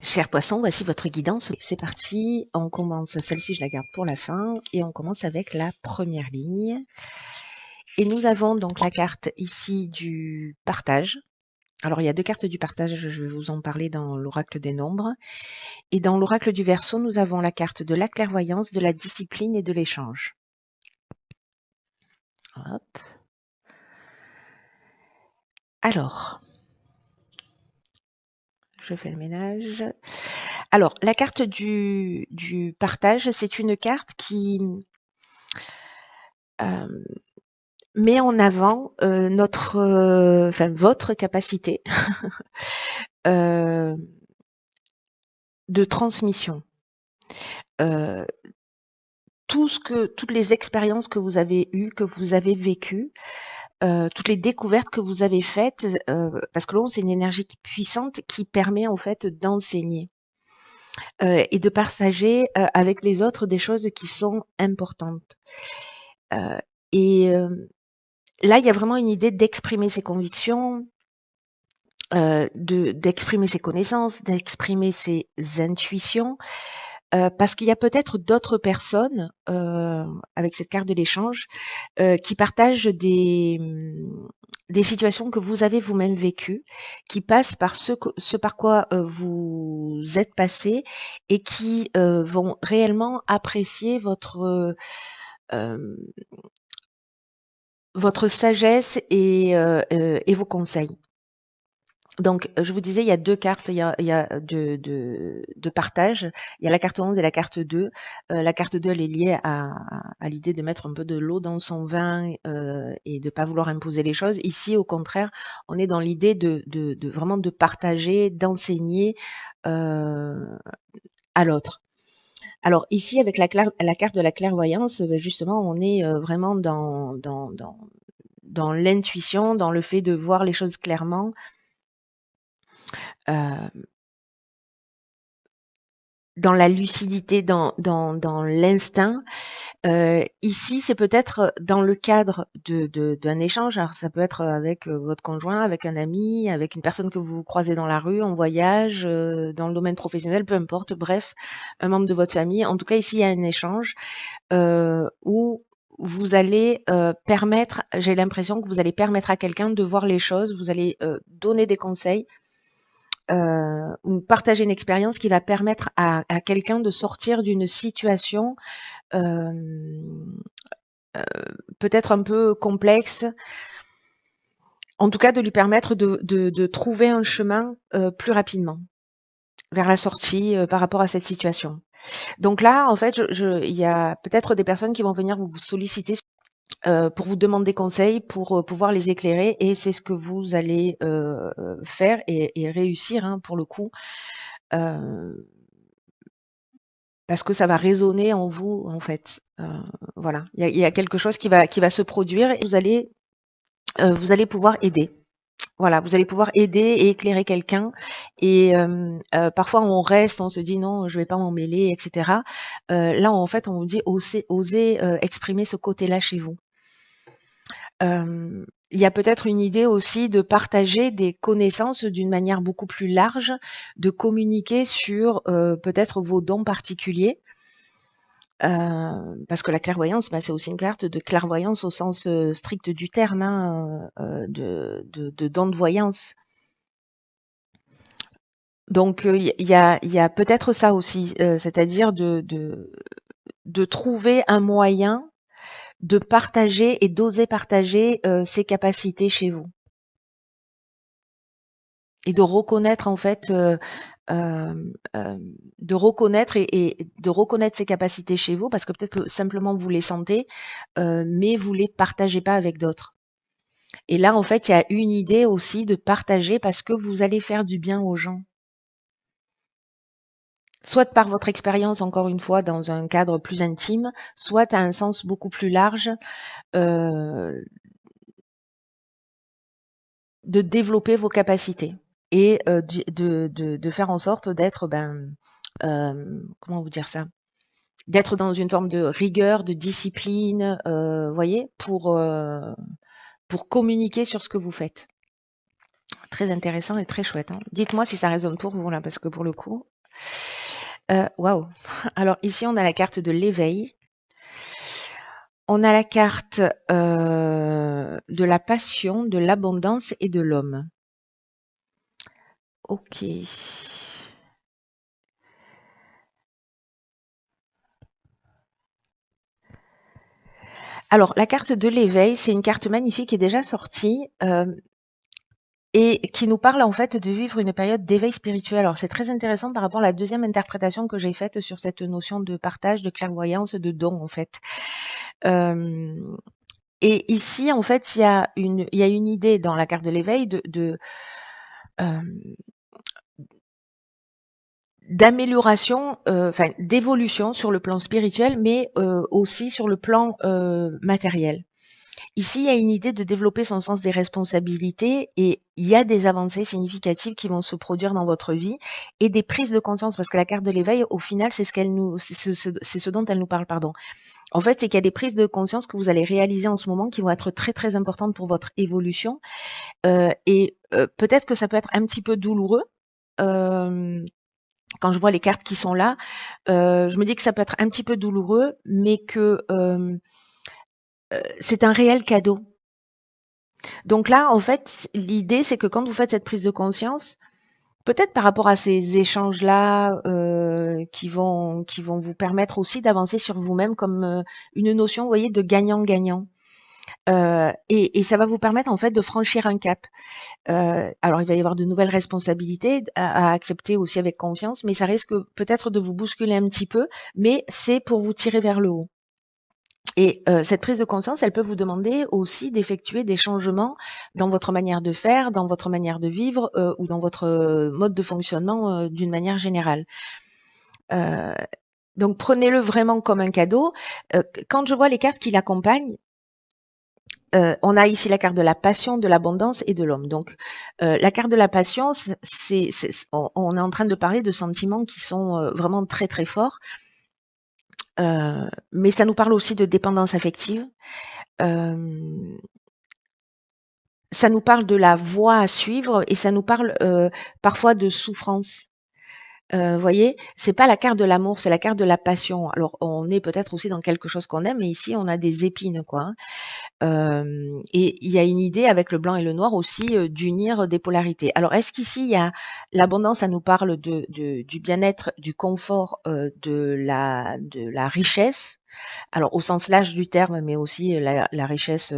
Cher poisson, voici votre guidance. C'est parti, on commence, celle-ci je la garde pour la fin, et on commence avec la première ligne. Et nous avons donc la carte ici du partage. Alors il y a deux cartes du partage, je vais vous en parler dans l'oracle des nombres. Et dans l'oracle du Verseau, nous avons la carte de la clairvoyance, de la discipline et de l'échange. Hop. Alors, je fais le ménage. Alors, la carte du partage, c'est une carte qui met en avant votre capacité de transmission. Toutes les expériences que vous avez eues, que vous avez vécues, toutes les découvertes que vous avez faites, parce que l'onde, c'est une énergie puissante qui permet en fait d'enseigner et de partager avec les autres des choses qui sont importantes. Et là, il y a vraiment une idée d'exprimer ses convictions, d'exprimer ses connaissances, d'exprimer ses intuitions, parce qu'il y a peut-être d'autres personnes, avec cette carte de l'échange, qui partagent des situations que vous avez vous-même vécues, qui passent par ce par quoi vous êtes passé et qui vont réellement apprécier votre sagesse et vos conseils. Donc, je vous disais, il y a deux cartes, il y a de partage. Il y a la carte 11 et la carte 2. La carte 2, elle est liée à l'idée de mettre un peu de l'eau dans son vin et de pas vouloir imposer les choses. Ici, au contraire, on est dans l'idée de vraiment de partager, d'enseigner à l'autre. Alors ici, avec la carte de la clairvoyance, justement, on est vraiment dans l'intuition, dans le fait de voir les choses clairement. Dans la lucidité, dans l'instinct. Ici, c'est peut-être dans le cadre d'un échange. Alors, ça peut être avec votre conjoint, avec un ami, avec une personne que vous croisez dans la rue, en voyage, dans le domaine professionnel, peu importe. Bref, un membre de votre famille. En tout cas, ici, il y a un échange où vous allez permettre, j'ai l'impression que vous allez permettre à quelqu'un de voir les choses, vous allez donner des conseils, ou partager une expérience qui va permettre à quelqu'un de sortir d'une situation peut-être un peu complexe, en tout cas de lui permettre de trouver un chemin plus rapidement vers la sortie par rapport à cette situation. Donc là, en fait, il y a peut-être des personnes qui vont venir vous solliciter pour vous demander conseil, pour pouvoir les éclairer, et c'est ce que vous allez faire et réussir, hein, pour le coup. Parce que ça va résonner en vous, en fait. Voilà, il y a quelque chose qui va se produire et vous allez pouvoir aider. Voilà, vous allez pouvoir aider et éclairer quelqu'un. Et parfois on reste, on se dit non, je vais pas m'en mêler, etc. Là, en fait, on vous dit osez exprimer ce côté-là chez vous. Il y a peut-être une idée aussi de partager des connaissances d'une manière beaucoup plus large, de communiquer sur peut-être vos dons particuliers. Parce que la clairvoyance, c'est aussi une carte de clairvoyance au sens strict du terme, hein, de don de voyance. Donc il y a peut-être ça aussi, c'est-à-dire de trouver un moyen de partager et d'oser partager ses capacités chez vous. Et de reconnaître en fait, de reconnaître et de reconnaître ses capacités chez vous, parce que peut-être que simplement vous les sentez, mais vous les partagez pas avec d'autres. Et là, en fait, il y a une idée aussi de partager parce que vous allez faire du bien aux gens. Soit par votre expérience, encore une fois, dans un cadre plus intime, soit à un sens beaucoup plus large, euh, de développer vos capacités et de faire en sorte d'être, comment vous dire ça, d'être dans une forme de rigueur, de discipline, voyez, pour communiquer sur ce que vous faites. Très intéressant et très chouette, hein. Dites-moi si ça résonne pour vous là, parce que pour le coup, waouh. Alors ici, on a la carte de l'éveil. On a la carte de la passion, de l'abondance et de l'homme. Ok. Alors, la carte de l'éveil, c'est une carte magnifique qui est déjà sortie et qui nous parle en fait de vivre une période d'éveil spirituel. Alors, c'est très intéressant par rapport à la deuxième interprétation que j'ai faite sur cette notion de partage, de clairvoyance, de don en fait. Et ici, en fait, il y a une idée dans la carte de l'éveil d'amélioration, enfin d'évolution sur le plan spirituel, mais aussi sur le plan matériel. Ici, il y a une idée de développer son sens des responsabilités et il y a des avancées significatives qui vont se produire dans votre vie et des prises de conscience parce que la carte de l'éveil, au final, c'est ce dont elle nous parle, pardon. En fait, c'est qu'il y a des prises de conscience que vous allez réaliser en ce moment qui vont être très très importantes pour votre évolution et peut-être que ça peut être un petit peu douloureux. Quand je vois les cartes qui sont là, je me dis que ça peut être un petit peu douloureux, mais que c'est un réel cadeau. Donc là, en fait, l'idée, c'est que quand vous faites cette prise de conscience, peut-être par rapport à ces échanges-là, qui vont vous permettre aussi d'avancer sur vous-même comme une notion, vous voyez, de gagnant-gagnant. Et ça va vous permettre en fait de franchir un cap. Alors il va y avoir de nouvelles responsabilités à accepter aussi avec confiance, mais ça risque peut-être de vous bousculer un petit peu, mais c'est pour vous tirer vers le haut. Et cette prise de conscience, elle peut vous demander aussi d'effectuer des changements dans votre manière de faire, dans votre manière de vivre ou dans votre mode de fonctionnement d'une manière générale. Donc prenez-le vraiment comme un cadeau. Quand je vois les cartes qui l'accompagnent, on a ici la carte de la passion, de l'abondance et de l'homme. Donc, la carte de la passion, on est en train de parler de sentiments qui sont vraiment très très forts, mais ça nous parle aussi de dépendance affective. Ça nous parle de la voie à suivre et ça nous parle parfois de souffrance. Voyez, c'est pas la carte de l'amour, c'est la carte de la passion. Alors, on est peut-être aussi dans quelque chose qu'on aime, mais ici, on a des épines, quoi, hein. Et il y a une idée avec le blanc et le noir aussi d'unir des polarités. Alors, est-ce qu'ici, il y a l'abondance, ça nous parle du bien-être, du confort, de la richesse, alors au sens large du terme, mais aussi la richesse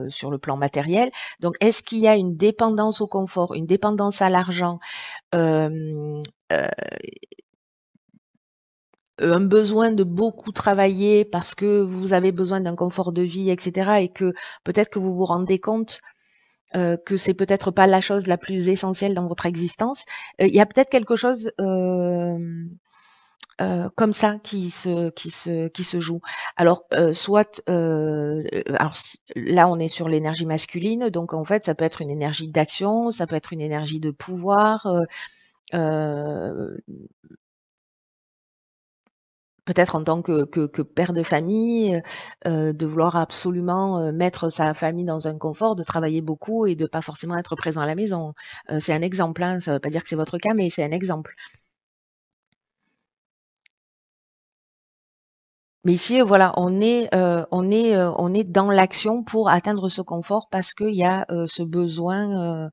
sur le plan matériel. Donc, est-ce qu'il y a une dépendance au confort, une dépendance à l'argent, euh, euh, un besoin de beaucoup travailler parce que vous avez besoin d'un confort de vie, etc. Et que peut-être que vous vous rendez compte que c'est peut-être pas la chose la plus essentielle dans votre existence. Il y a peut-être quelque chose comme ça qui se joue. Alors, alors là, on est sur l'énergie masculine, donc en fait, ça peut être une énergie d'action, ça peut être une énergie de pouvoir. Euh, Peut-être en tant que père de famille, de vouloir absolument mettre sa famille dans un confort, de travailler beaucoup et de pas forcément être présent à la maison. C'est un exemple, hein, ça ne veut pas dire que c'est votre cas, mais c'est un exemple. Mais ici, voilà, on est dans l'action pour atteindre ce confort parce qu'il y a ce besoin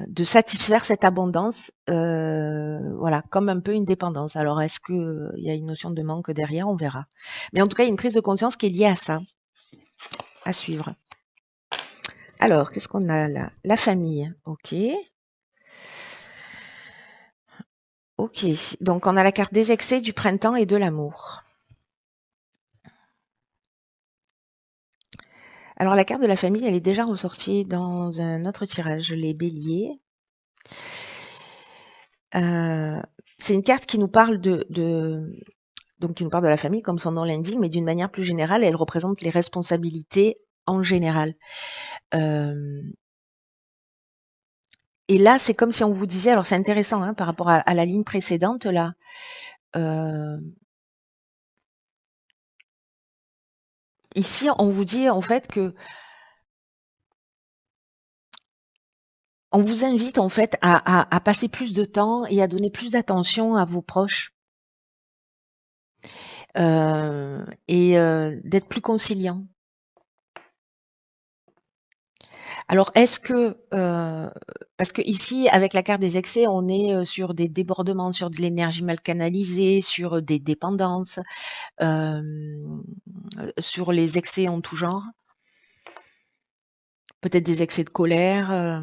de satisfaire cette abondance, voilà, comme un peu une dépendance. Alors, est-ce qu'il y a une notion de manque derrière? On verra. Mais en tout cas, il y a une prise de conscience qui est liée à ça, à suivre. Alors, qu'est-ce qu'on a là? La famille, ok. Ok, donc on a la carte des excès, du printemps et de l'amour. Alors, la carte de la famille, elle est déjà ressortie dans un autre tirage, les béliers. C'est une carte qui nous parle donc qui nous parle de la famille, comme son nom l'indique, mais d'une manière plus générale, elle représente les responsabilités en général. Et là, c'est comme si on vous disait, alors c'est intéressant hein, par rapport à la ligne précédente là. Ici, on vous dit en fait que On vous invite en fait à passer plus de temps et à donner plus d'attention à vos proches, d'être plus conciliant. Alors, est-ce que, parce que ici, avec la carte des excès, on est sur des débordements, sur de l'énergie mal canalisée, sur des dépendances, euh, sur les excès en tout genre, peut-être des excès de colère,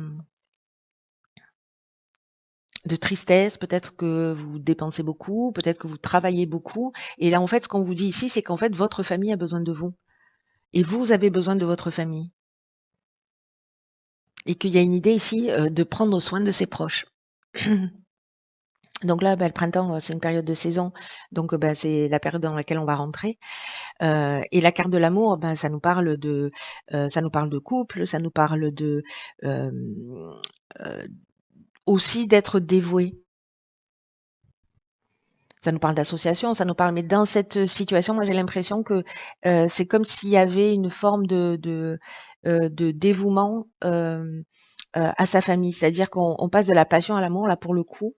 de tristesse, peut-être que vous dépensez beaucoup, peut-être que vous travaillez beaucoup. Et là, en fait, ce qu'on vous dit ici, c'est qu'en fait, votre famille a besoin de vous. Et vous avez besoin de votre famille. Et qu'il y a une idée ici de prendre soin de ses proches. Donc là, le printemps, c'est une période de saison, donc c'est la période dans laquelle on va rentrer. Et la carte de l'amour, ça nous parle de couple, ça nous parle de euh, euh, aussi d'être dévoué. Ça nous parle d'association, ça nous parle, mais dans cette situation, moi j'ai l'impression que c'est comme s'il y avait une forme de dévouement à sa famille, c'est-à-dire qu'on passe de la passion à l'amour là pour le coup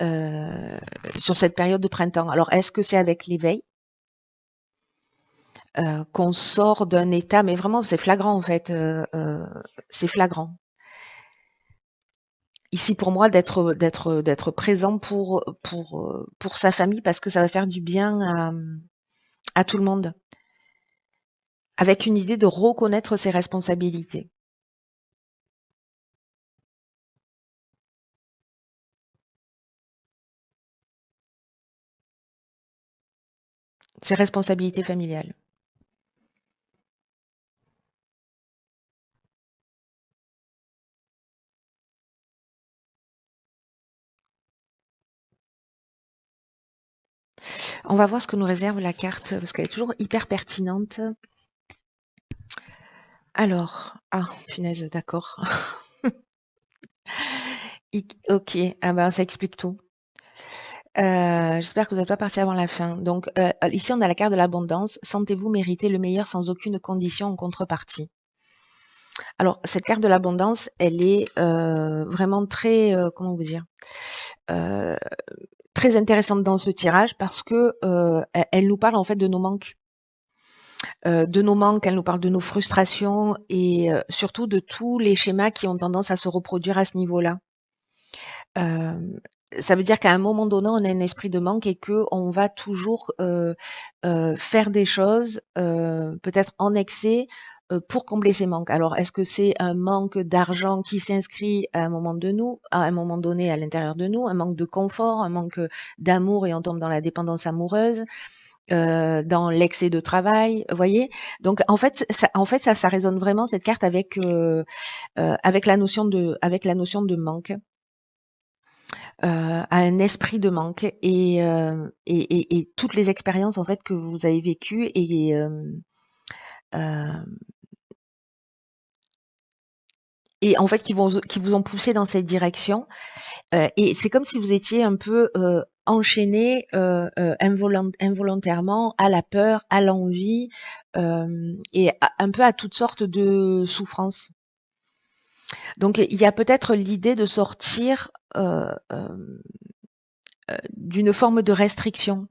sur cette période de printemps. Alors est-ce que c'est avec l'éveil qu'on sort d'un état, mais vraiment c'est flagrant en fait, c'est flagrant. Ici pour moi d'être présent pour sa famille parce que ça va faire du bien à tout le monde. Avec une idée de reconnaître ses responsabilités. Ses responsabilités familiales. On va voir ce que nous réserve la carte, parce qu'elle est toujours hyper pertinente. Alors, ah, punaise, d'accord. Ok, ah ben ça explique tout. J'espère que vous n'êtes pas parti avant la fin. Donc, ici, on a la carte de l'abondance. Sentez-vous mériter le meilleur sans aucune condition en contrepartie. Alors, cette carte de l'abondance, elle est vraiment très, comment vous dire, euh, très intéressante dans ce tirage parce que elle nous parle en fait de nos manques. Elle nous parle de nos frustrations et surtout de tous les schémas qui ont tendance à se reproduire à ce niveau-là. Ça veut dire qu'à un moment donné, on a un esprit de manque et que on va toujours faire des choses, peut-être en excès, pour combler ces manques. Alors, est-ce que c'est un manque d'argent qui s'inscrit à un moment donné à l'intérieur de nous, un manque de confort, un manque d'amour et on tombe dans la dépendance amoureuse, dans l'excès de travail, vous voyez? Donc ça résonne vraiment cette carte avec la notion de manque, à un esprit de manque et toutes les expériences en fait que vous avez vécues euh, et en fait qui vous ont poussé dans cette direction. Et c'est comme si vous étiez un peu enchaîné involontairement à la peur, à l'envie un peu à toutes sortes de souffrances. Donc il y a peut-être l'idée de sortir d'une forme de restriction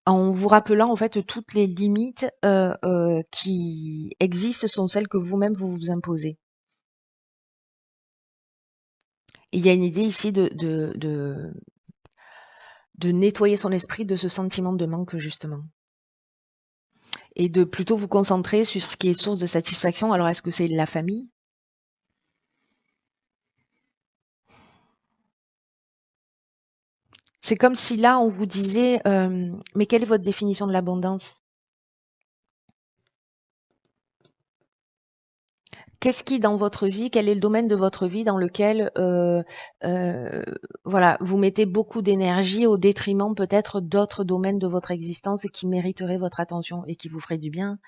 en vous rappelant en fait toutes les limites qui existent sont celles que vous-même vous vous imposez. Et il y a une idée ici de nettoyer son esprit de ce sentiment de manque justement. Et de plutôt vous concentrer sur ce qui est source de satisfaction. Alors est-ce que c'est la famille? C'est comme si là on vous disait mais quelle est votre définition de l'abondance? Qu'est-ce qui dans votre vie, quel est le domaine de votre vie dans lequel euh, voilà, vous mettez beaucoup d'énergie au détriment peut-être d'autres domaines de votre existence et qui mériteraient votre attention et qui vous feraient du bien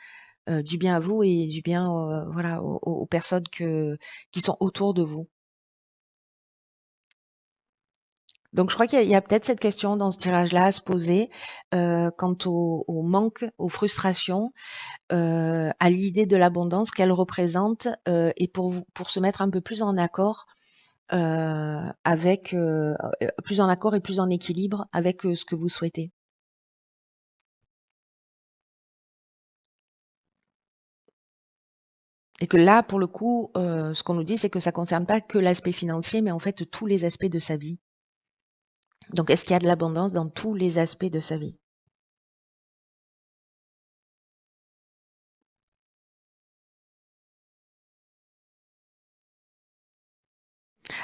à vous et du bien voilà, aux personnes qui sont autour de vous. Donc je crois qu'il y a peut-être cette question dans ce tirage-là à se poser quant au manque, aux frustrations, à l'idée de l'abondance qu'elle représente et pour se mettre un peu plus en accord avec plus en accord et plus en équilibre avec ce que vous souhaitez. Et que là, pour le coup, ce qu'on nous dit, c'est que ça concerne pas que l'aspect financier, mais en fait tous les aspects de sa vie. Donc, est-ce qu'il y a de l'abondance dans tous les aspects de sa vie?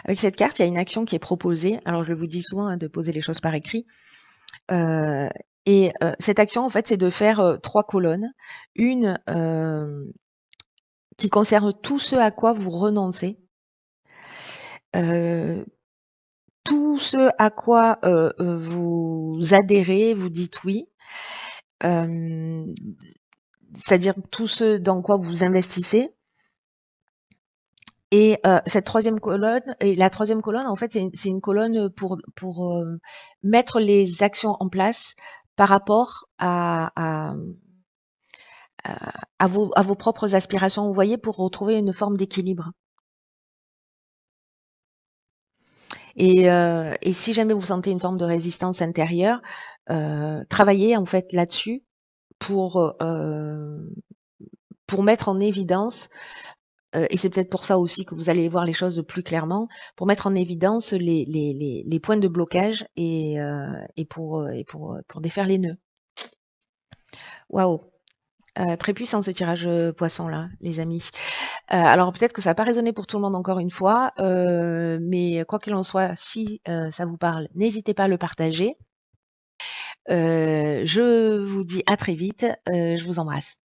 Avec cette carte, il y a une action qui est proposée. Alors, je vous dis souvent hein, de poser les choses par écrit. Euh, cette action, en fait, c'est de faire 3 colonnes. Une qui concerne tout ce à quoi vous renoncez. Tout ce à quoi vous adhérez, vous dites oui. C'est-à-dire tout ce dans quoi vous investissez. Et cette troisième colonne, et la troisième colonne, en fait, c'est une colonne pour mettre les actions en place par rapport à vos propres aspirations, vous voyez, pour retrouver une forme d'équilibre. Et si jamais vous sentez une forme de résistance intérieure, travaillez en fait là-dessus pour mettre en évidence, et c'est peut-être pour ça aussi que vous allez voir les choses plus clairement, pour mettre en évidence les points de blocage et pour défaire les nœuds. Waouh! Très puissant ce tirage poisson là, les amis. Alors peut-être que ça n'a pas résonné pour tout le monde encore une fois, mais quoi qu'il en soit, si ça vous parle, n'hésitez pas à le partager. Je vous dis à très vite, je vous embrasse.